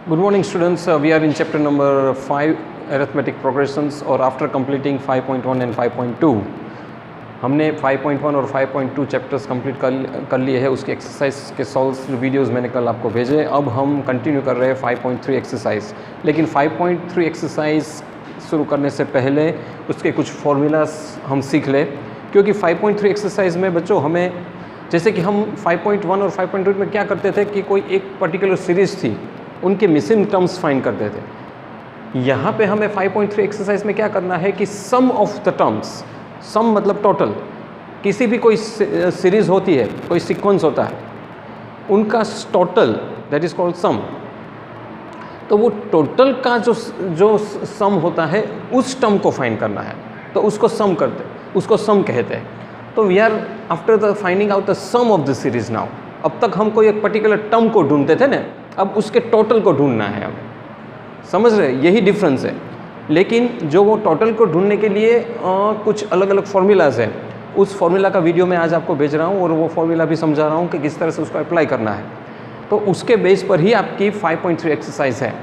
Good morning students, we are in chapter number 5 arithmetic progressions और after completing 5.1 and 5.2 हमने 5.1 और 5.2 chapters complete कर लिए है। उसके एक्सरसाइज के सॉल्व वीडियोस मैंने कल आपको भेजे। अब हम कंटिन्यू कर रहे हैं 5.3 एक्सरसाइज। लेकिन 5.3 एक्सरसाइज शुरू करने से पहले उसके कुछ फॉर्मूलाज हम सीख लें, क्योंकि 5.3 एक्सरसाइज में बच्चों हमें जैसे कि हम 5.1 और 5.2 में क्या करते थे कि कोई एक पर्टिकुलर सीरीज़ थी, उनके मिसिंग टर्म्स फाइंड करते थे। यहाँ पे हमें 5.3 एक्सरसाइज में क्या करना है कि सम ऑफ द टर्म्स, सम मतलब टोटल, किसी भी कोई सीरीज़ होती है, कोई सीक्वेंस होता है, उनका टोटल दैट इज़ कॉल्ड सम। तो वो टोटल का जो सम होता है उस टर्म को फाइंड करना है, तो उसको सम कहते हैं। तो we are after the finding out the sum of the series now. अब तक हम कोई एक पर्टिकुलर टर्म को ढूंढते थे ना, अब उसके टोटल को ढूंढना है हमें। समझ रहे, यही डिफरेंस है। लेकिन जो वो टोटल को ढूंढने के लिए कुछ अलग अलग फार्मूलाज हैं, उस फार्मूला का वीडियो मैं आज आपको भेज रहा हूँ और वो फार्मूला भी समझा रहा हूँ कि किस तरह से उसको अप्लाई करना है। तो उसके बेस पर ही आपकी 5.3 एक्सरसाइज है।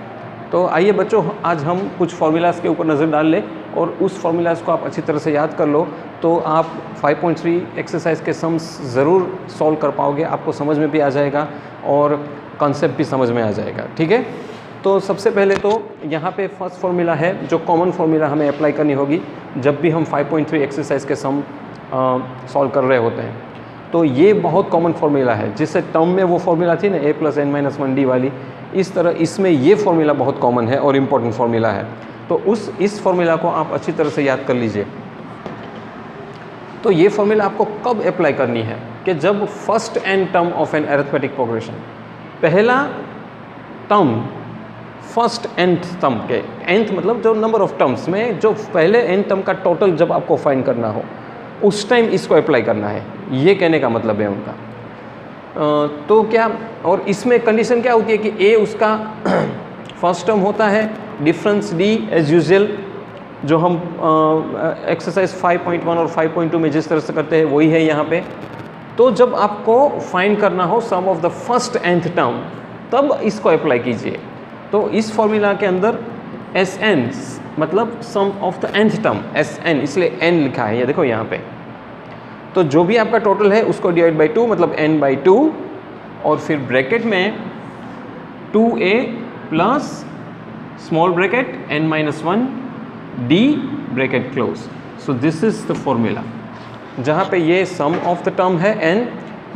तो आइए बच्चों, आज हम कुछ फार्मूलाज के ऊपर नज़र डाल लें और उस फार्मूलाज को आप अच्छी तरह से याद कर लो, तो आप 5.3 एक्सरसाइज के सम्स ज़रूर सॉल्व कर पाओगे। आपको समझ में भी आ जाएगा और कॉन्सेप्ट भी समझ में आ जाएगा। ठीक है, तो सबसे पहले तो यहाँ पे फर्स्ट फार्मूला है जो कॉमन फार्मूला हमें अप्लाई करनी होगी जब भी हम 5.3 एक्सरसाइज के सम सॉल्व कर रहे होते हैं। तो ये बहुत कॉमन फार्मूला है, जिससे टर्म में वो फार्मूला थी ना a + n - 1d वाली, इस तरह इसमें ये फार्मूला बहुत कॉमन है और इम्पोर्टेंट फार्मूला है। तो इस फार्मूला को आप अच्छी तरह से याद कर लीजिए। तो ये फार्मूला आपको कब अप्लाई करनी है कि जब first n term of an arithmetic progression, पहला टर्म फर्स्ट nth टर्म के, nth मतलब जो नंबर ऑफ टर्म्स में जो पहले n टर्म का टोटल जब आपको फाइंड करना हो, उस टाइम इसको अप्लाई करना है। ये कहने का मतलब है उनका। तो क्या, और इसमें कंडीशन क्या होती है कि a उसका फर्स्ट टर्म होता है, डिफरेंस d एज यूजुअल जो हम एक्सरसाइज 5.1 और 5.2 में जिस तरह से करते हैं वही है यहाँ पे। तो जब आपको फाइंड करना हो sum of the first nth term, तब इसको अप्लाई कीजिए। तो इस फॉर्मूला के अंदर Sn मतलब sum of the nth term, Sn इसलिए n लिखा है, ये देखो यहाँ पे। तो जो भी आपका टोटल है उसको डिवाइड बाई 2 मतलब n/2, और फिर ब्रैकेट में 2a plus small bracket n-1 d bracket close. So this is the formula, जहाँ पे ये सम ऑफ द टर्म है n,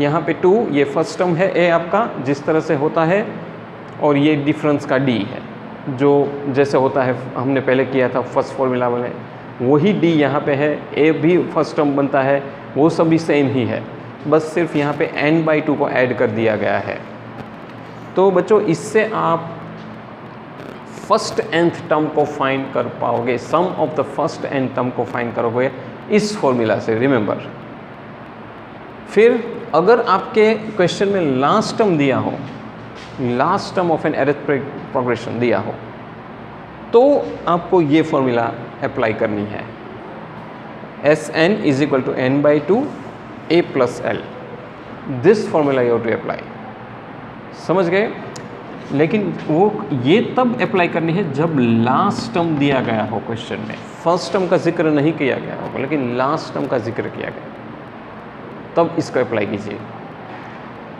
यहाँ पे 2 ये फर्स्ट टर्म है a आपका जिस तरह से होता है, और ये डिफरेंस का d है जो जैसे होता है हमने पहले किया था फर्स्ट फॉर्मूला में, वही d यहाँ पे है। a भी फर्स्ट टर्म बनता है, वो सब भी सेम ही है, बस सिर्फ यहाँ पे n/2 को ऐड कर दिया गया है। तो बच्चों इससे आप फर्स्ट nth टर्म को फाइंड कर पाओगे, sum of the first nth term को फाइंड करोगे इस फॉर्मूला से, रिमेंबर। फिर अगर आपके क्वेश्चन में लास्ट टर्म दिया हो, last term of an arithmetic progression दिया हो, तो आपको ये फॉर्मूला अप्लाई करनी है। Sn = n/2 a + l, this formula you have to apply. समझ गए? लेकिन वो ये तब अप्लाई करनी है जब लास्ट टर्म दिया गया हो क्वेश्चन में। फर्स्ट टर्म का जिक्र नहीं किया गया होगा, लेकिन लास्ट टर्म का जिक्र किया गया, तब इसको अप्लाई कीजिए।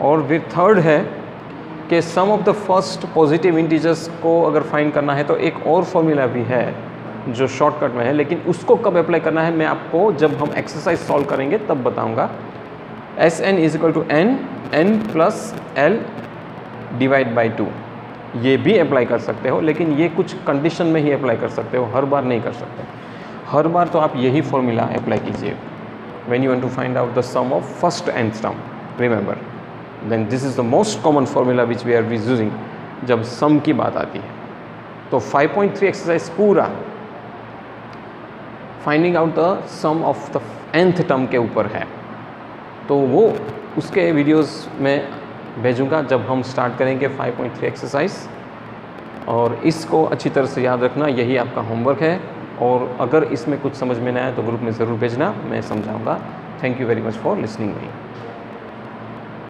और फिर थर्ड है कि sum of the first positive integers को अगर फाइंड करना है तो एक और फॉर्मूला भी है जो शॉर्टकट में है, लेकिन उसको कब अप्लाई करना है मैं आपको जब हम एक्सरसाइज सॉल्व करेंगे तब बताऊंगा। Sn = n + l divide by 2, ये भी अप्लाई कर सकते हो, लेकिन ये कुछ कंडीशन में ही अप्लाई कर सकते हो, हर बार नहीं कर सकते। हर बार तो आप यही फॉर्मूला अप्लाई कीजिए when you want to find out the sum of first nth term, remember. Then this is the most common formula which we are using जब सम की बात आती है। तो 5.3 एक्सरसाइज पूरा finding out the sum of the nth term के ऊपर है। तो वो उसके वीडियोस में भेजूंगा जब हम स्टार्ट करेंगे 5.3 एक्सरसाइज, और इसको अच्छी तरह से याद रखना, यही आपका होमवर्क है। और अगर इसमें कुछ समझ में ना आए तो ग्रुप में ज़रूर भेजना, मैं समझाऊंगा। Thank you very much for listening me.